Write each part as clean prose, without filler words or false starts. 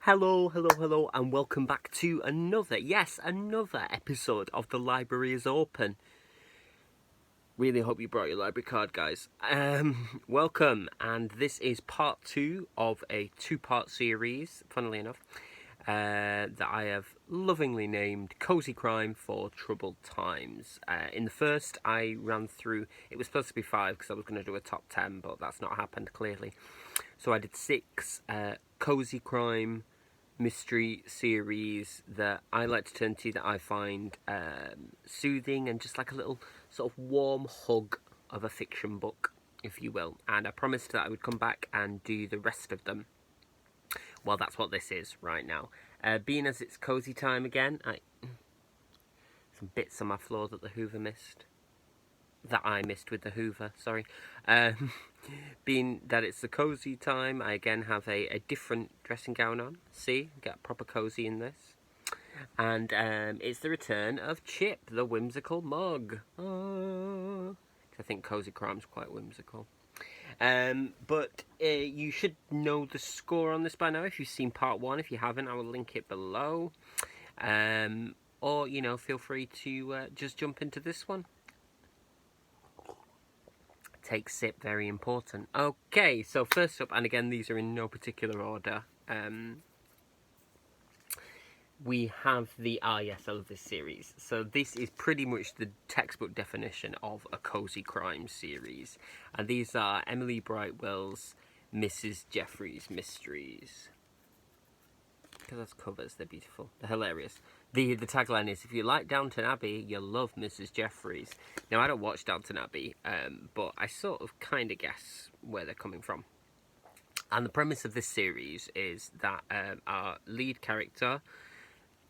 Hello, and welcome back to another episode of The Library is Open. Really hope you brought your library card, guys. Welcome, and this is part 2 of a 2-part series, funnily enough, that I have lovingly named Cozy Crime for Troubled Times. In the first, I ran through, it was supposed to be 5 because I was going to do a top 10, but that's not happened, clearly. So I did 6 Cozy Crime mystery series that I like to turn to, that I find soothing and just like a little sort of warm hug of a fiction book, if you will. And I promised that I would come back and do the rest of them. Well, that's what this is right now. Being as it's cozy time again, some bits on my floor that the Hoover missed. That I missed with the Hoover, sorry. Being that it's the cozy time, I again have a different dressing gown on. See, get proper cozy in this. And it's the return of Chip, the whimsical mug. I think Cozy Crime's quite whimsical. But you should know the score on this by now if you've seen part 1. If you haven't, I will link it below. Or, you know, feel free to just jump into this one. Take sip, very important. Okay, so first up, and again, these are in no particular order. We have the I love this series. So this is pretty much the textbook definition of a cozy crime series. And these are Emily Brightwell's Mrs. Jeffries Mysteries. Because that's covers, they're beautiful. They're hilarious. The tagline is, if you like Downton Abbey, you'll love Mrs. Jeffries. Now, I don't watch Downton Abbey, but I sort of kind of guess where they're coming from. And the premise of this series is that our lead character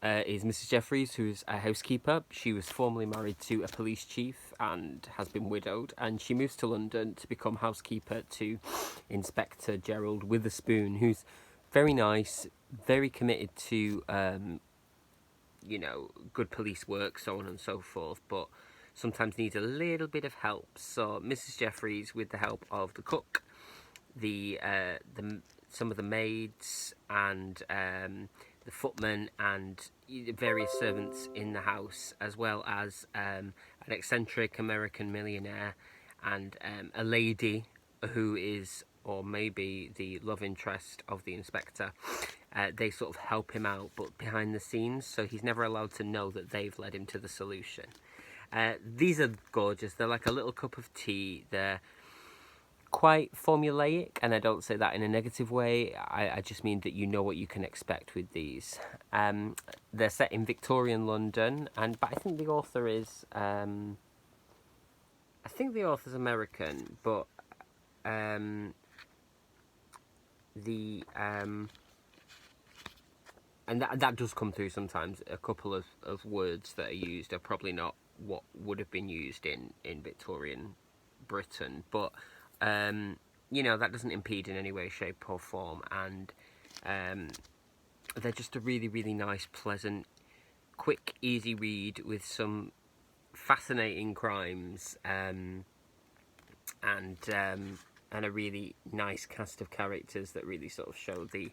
is Mrs. Jeffries, who's a housekeeper. She was formerly married to a police chief and has been widowed. And she moves to London to become housekeeper to Inspector Gerald Witherspoon, who's very nice, very committed to, you know, good police work, so on and so forth, but sometimes needs a little bit of help. So Mrs. Jeffries, with the help of the cook, some of the maids, and the footman, and various servants in the house, as well as an eccentric American millionaire and a lady who is, or maybe the love interest of the inspector. They sort of help him out, but behind the scenes, so he's never allowed to know that they've led him to the solution. These are gorgeous. They're like a little cup of tea. They're quite formulaic, and I don't say that in a negative way. I just mean that you know what you can expect with these. They're set in Victorian London, but I think the author is American, but and that does come through sometimes. A couple of words that are used are probably not what would have been used in Victorian Britain, but you know, that doesn't impede in any way, shape or form. And they're just a really, really nice, pleasant, quick, easy read with some fascinating crimes, and a really nice cast of characters that really sort of show the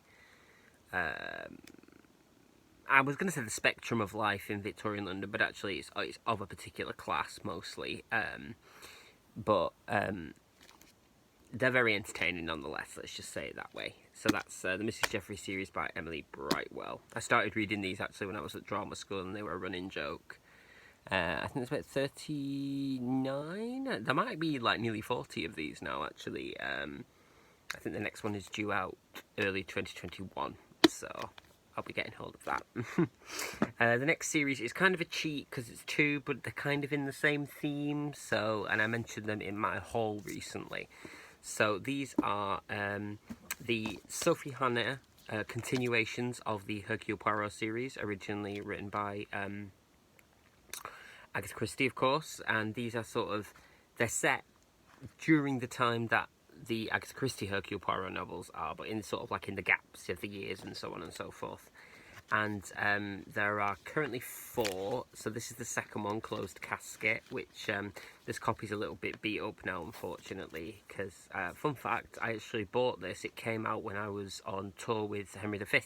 I was going to say the spectrum of life in Victorian London, but actually it's of a particular class mostly. But they're very entertaining nonetheless, let's just say it that way. So that's the Mrs. Jeffries series by Emily Brightwell. I started reading these actually when I was at drama school, and they were a running joke. I think there's about 39. There might be like nearly 40 of these now, actually. I think the next one is due out early 2021, so I'll be getting hold of that. The next series is kind of a cheat because it's 2, but they're kind of in the same theme. So, and I mentioned them in my haul recently. So these are the Sophie Hannah continuations of the Hercule Poirot series, originally written by Agatha Christie, of course. And these are they're set during the time that the Agatha Christie Hercule Poirot novels are, but in sort of like in the gaps of the years and so on and so forth. And there are currently 4, so this is the second one, Closed Casket, which this copy's a little bit beat up now, unfortunately, because, fun fact, I actually bought this. It came out when I was on tour with Henry V,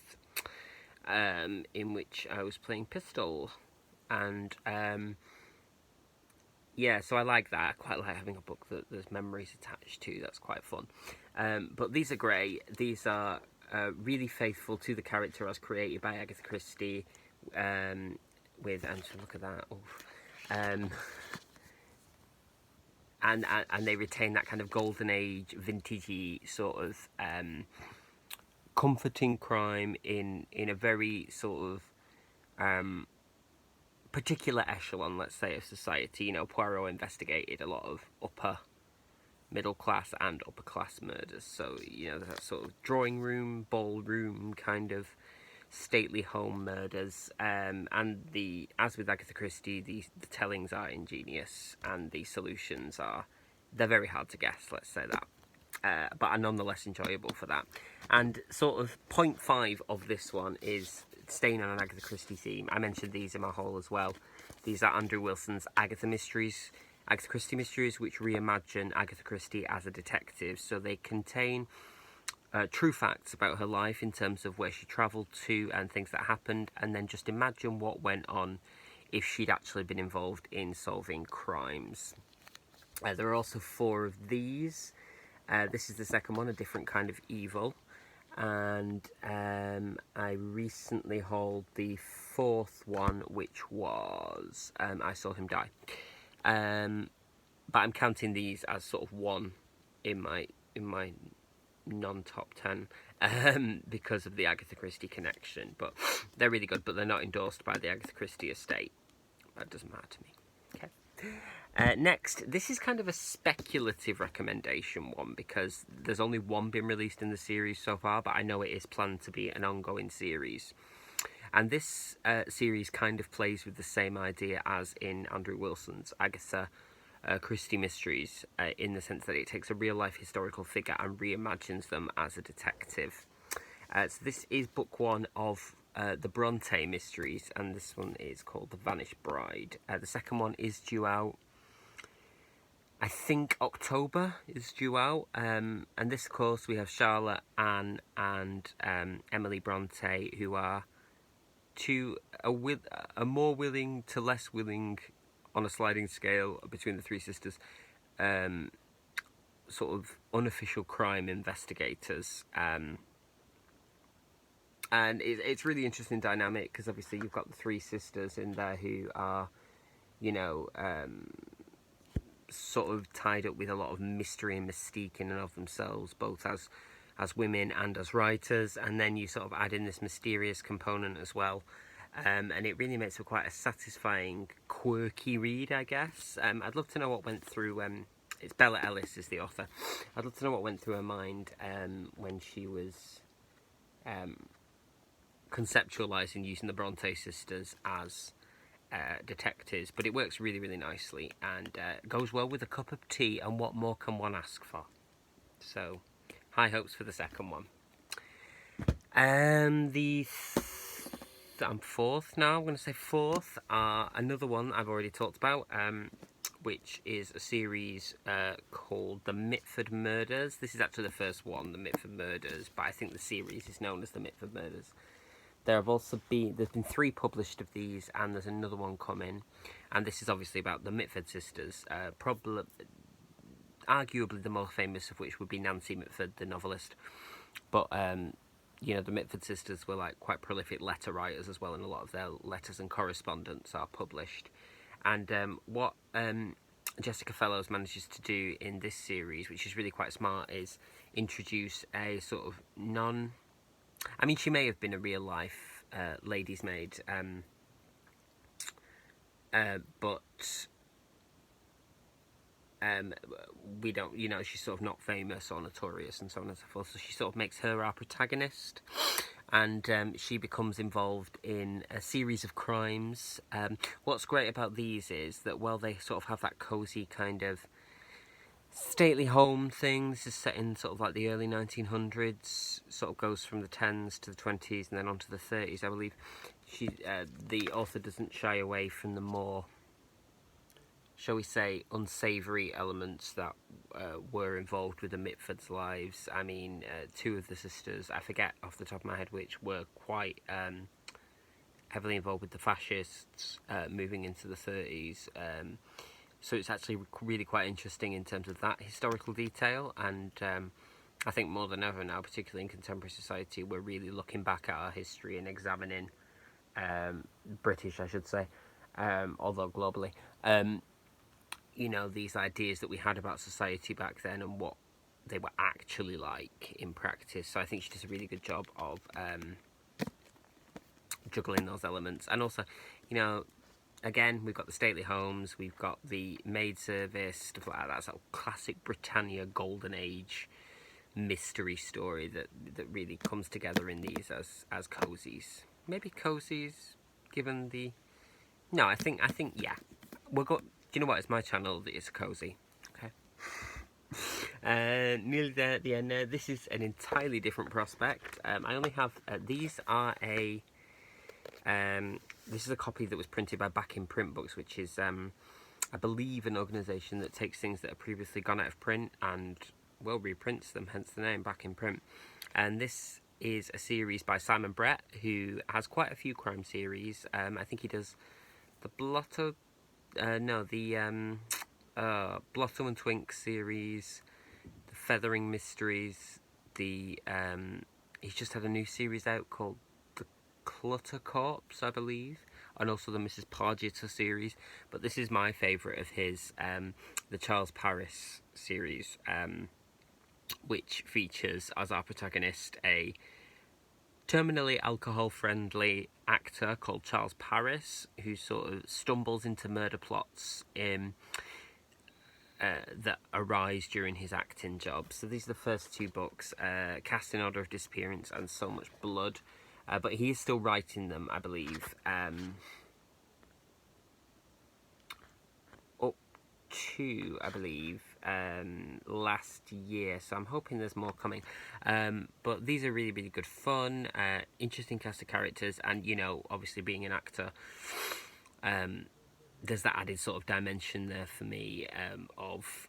in which I was playing Pistol, and yeah, so I like that. I quite like having a book that there's memories attached to. That's quite fun. But these are great. These are really faithful to the character as created by Agatha Christie. With, and so look at that. And they retain that kind of golden age, vintagey sort of comforting crime in a very sort of particular echelon, let's say, of society. You know, Poirot investigated a lot of upper middle class and upper class murders, so you know, that sort of drawing room, ballroom kind of stately home murders, and as with Agatha Christie, the tellings are ingenious and the solutions they're very hard to guess, let's say that, but are nonetheless enjoyable for that. And sort of point 5 of this one is staying on an Agatha Christie theme. I mentioned these in my haul as well. These are Andrew Wilson's Agatha Christie mysteries, which reimagine Agatha Christie as a detective. So they contain true facts about her life in terms of where she travelled to and things that happened, and then just imagine what went on if she'd actually been involved in solving crimes. There are also 4 of these. This is the second one, A Different Kind of Evil. And I recently hauled the 4th one, which was I Saw Him Die. But I'm counting these as sort of one in my non-top 10 because of the Agatha Christie connection. But they're really good, but they're not endorsed by the Agatha Christie estate. That doesn't matter to me. Okay. Next, this is kind of a speculative recommendation one, because there's only one been released in the series so far, but I know it is planned to be an ongoing series. And this series kind of plays with the same idea as in Andrew Wilson's Agatha Christie mysteries, in the sense that it takes a real-life historical figure and reimagines them as a detective. So this is book 1 of the Brontë mysteries, and this one is called The Vanished Bride. The second one is due out, I think October is due out, and this, of course, we have Charlotte, Anne, and Emily Brontë, who are a more willing to less willing, on a sliding scale between the 3 sisters, sort of unofficial crime investigators. And it's really interesting dynamic, because obviously you've got the 3 sisters in there who are, you know, sort of tied up with a lot of mystery and mystique in and of themselves, both as women and as writers, and then you sort of add in this mysterious component as well, and it really makes for quite a satisfying, quirky read, I guess. I'd love to know what went through, it's Bella Ellis is the author. I'd love to know what went through her mind when she was conceptualising using the Brontë sisters as detectives, but it works really, really nicely, and goes well with a cup of tea, and what more can one ask for? So, high hopes for the second one. I'm 4th now. I'm going to say 4th. Another one I've already talked about, which is a series called The Mitford Murders. This is actually the first one, The Mitford Murders, but I think the series is known as The Mitford Murders. There's been 3 published of these, and there's another one coming, and this is obviously about the Mitford sisters, probably, arguably the most famous of which would be Nancy Mitford, the novelist, but you know, the Mitford sisters were like quite prolific letter writers as well, and a lot of their letters and correspondence are published. And what Jessica Fellowes manages to do in this series, which is really quite smart, is introduce a sort of I mean, she may have been a real-life lady's maid, but we don't, you know, she's sort of not famous or notorious and so on and so forth, so she sort of makes her our protagonist, and she becomes involved in a series of crimes. What's great about these is that while they sort of have that cosy kind of stately home thing. This is set in sort of like the early 1900s, sort of goes from the 10s to the 20s and then on to the 30s, I believe. The author doesn't shy away from the more, shall we say, unsavoury elements that were involved with the Mitford's lives. I mean, two of the sisters, I forget off the top of my head which, were quite heavily involved with the fascists moving into the 30s. So it's actually really quite interesting in terms of that historical detail, and I think more than ever now, particularly in contemporary society, we're really looking back at our history and examining, British I should say, although globally, you know, these ideas that we had about society back then and what they were actually like in practice. So I think she does a really good job of juggling those elements. And also, you know, again, we've got the stately homes, we've got the maid service, stuff like that. That's a classic Britannia golden age mystery story that really comes together in these as cozies. Maybe cozies, given the... No, I think yeah. Do you know what? It's my channel that is a cozy. Okay. Nearly there at the end there. This is an entirely different prospect. I only have... these are a... this is a copy that was printed by Back in Print Books, which is, I believe, an organisation that takes things that have previously gone out of print and, well, reprints them, hence the name, Back in Print. And this is a series by Simon Brett, who has quite a few crime series. I think he does the Blotto... Blotto and Twink series, the Feathering Mysteries, he's just had a new series out called Clutter Corpse, I believe, and also the Mrs. Pargeter series. But this is my favourite of his, the Charles Paris series, which features as our protagonist a terminally alcohol-friendly actor called Charles Paris, who sort of stumbles into murder plots that arise during his acting job. So these are the first two books, Cast in Order of Disappearance and So Much Blood. But he is still writing them, I believe, up to, I believe, last year. So I'm hoping there's more coming. But these are really, really good fun, interesting cast of characters. And, you know, obviously being an actor, there's that added sort of dimension there for me of...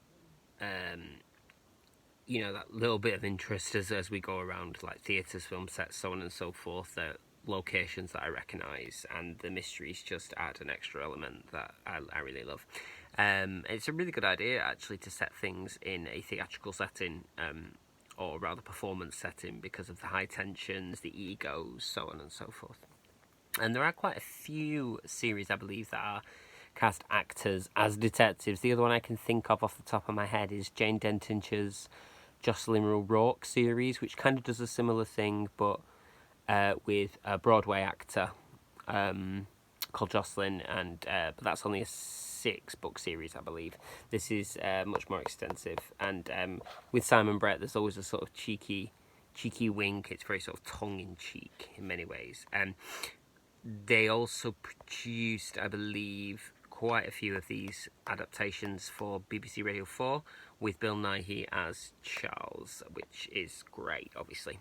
you know, that little bit of interest as we go around, like theatres, film sets, so on and so forth, locations that I recognise, and the mysteries just add an extra element that I really love. It's a really good idea, actually, to set things in a theatrical setting, or rather performance setting, because of the high tensions, the egos, so on and so forth. And there are quite a few series, I believe, that are cast actors as detectives. The other one I can think of off the top of my head is Jane Dentinger's Jocelyn O'Rourke series, which kind of does a similar thing, but with a Broadway actor called Jocelyn, and but that's only a 6-book series, I believe. This is much more extensive, and with Simon Brett, there's always a sort of cheeky wink. It's very sort of tongue-in-cheek in many ways. They also produced, I believe, quite a few of these adaptations for BBC Radio 4 with Bill Nighy as Charles, which is great, obviously.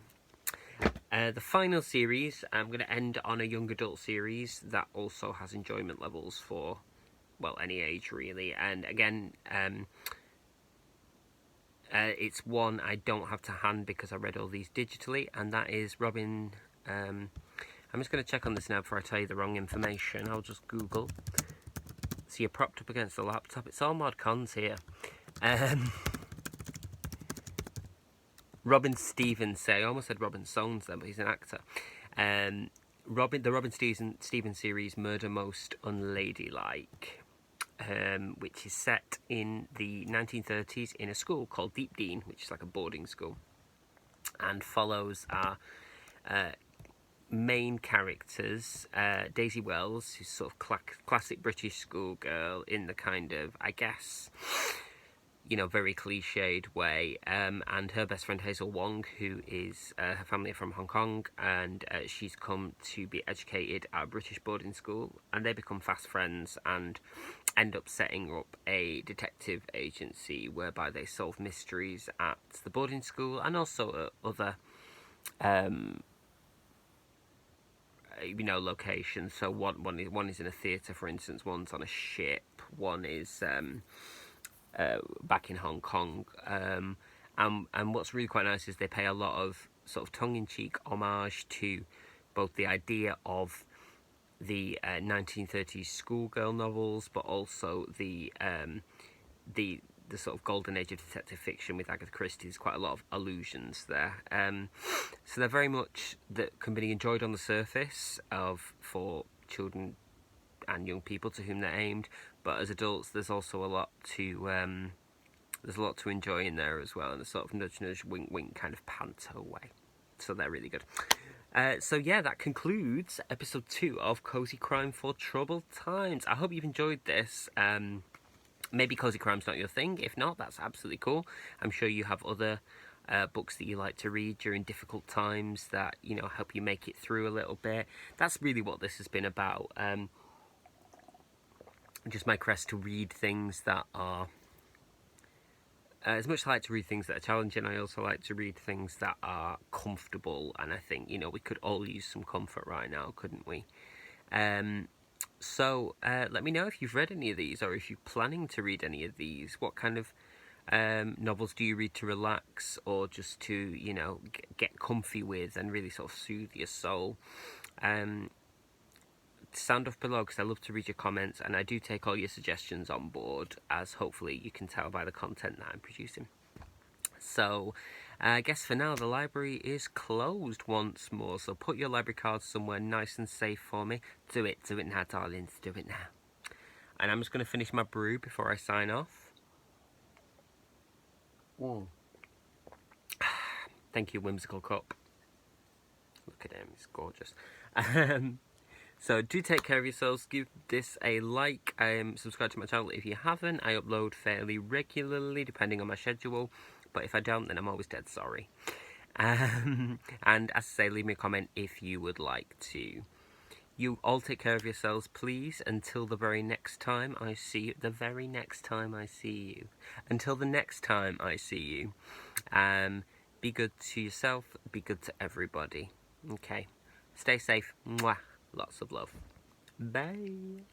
The final series, I'm going to end on a young adult series that also has enjoyment levels for, well, any age really. And again, it's one I don't have to hand because I read all these digitally, and that is Robin... I'm just going to check on this now before I tell you the wrong information. I'll just Google. So you're propped up against the laptop. It's all mod cons here. Robin Stevens, I almost said Robin Soames then, but he's an actor. The Robin Stevens series, Murder Most Unladylike, which is set in the 1930s in a school called Deep Dean, which is like a boarding school, and follows our main characters, Daisy Wells, who's sort of classic British schoolgirl in the kind of, I guess, you know, very cliched way. And her best friend Hazel Wong, who is her family are from Hong Kong, and she's come to be educated at a British boarding school, and they become fast friends and end up setting up a detective agency whereby they solve mysteries at the boarding school and also at other you know, locations. So one is in a theatre, for instance, one's on a ship, one is back in Hong Kong, and what's really quite nice is they pay a lot of sort of tongue-in-cheek homage to both the idea of the 1930s schoolgirl novels, but also the sort of golden age of detective fiction with Agatha Christie. There's quite a lot of allusions there. So they're very much that can be enjoyed on the surface for children and young people to whom they're aimed, but as adults there's also a lot to enjoy in there as well, and a sort of nudge nudge wink wink kind of panto way. So they're really good. So yeah, that concludes episode 2 of Cozy Crime for Troubled Times. I hope you've enjoyed this. Maybe cozy crime's not your thing. If not, that's absolutely cool. I'm sure you have other books that you like to read during difficult times that, you know, help you make it through a little bit. That's really what this has been about. Just my quest to read things that are... as much as I like to read things that are challenging, I also like to read things that are comfortable. And I think, you know, we could all use some comfort right now, couldn't we? So let me know if you've read any of these, or if you're planning to read any of these. What kind of novels do you read to relax, or just to, you know, get comfy with and really sort of soothe your soul? Sound off below, because I love to read your comments, and I do take all your suggestions on board, as hopefully you can tell by the content that I'm producing. So I guess for now the library is closed once more, so put your library cards somewhere nice and safe for me. Do it now, darlings, do it now. And I'm just going to finish my brew before I sign off. Thank you, Whimsical Cup. Look at him, he's gorgeous. So do take care of yourselves, give this a like, subscribe to my channel if you haven't. I upload fairly regularly depending on my schedule, but if I don't, then I'm always dead sorry. And as I say, leave me a comment if you would like to. You all take care of yourselves, please, until the very next time I see you. Until the next time I see you. Be good to yourself, be good to everybody. Okay. Stay safe. Mwah. Lots of love. Bye.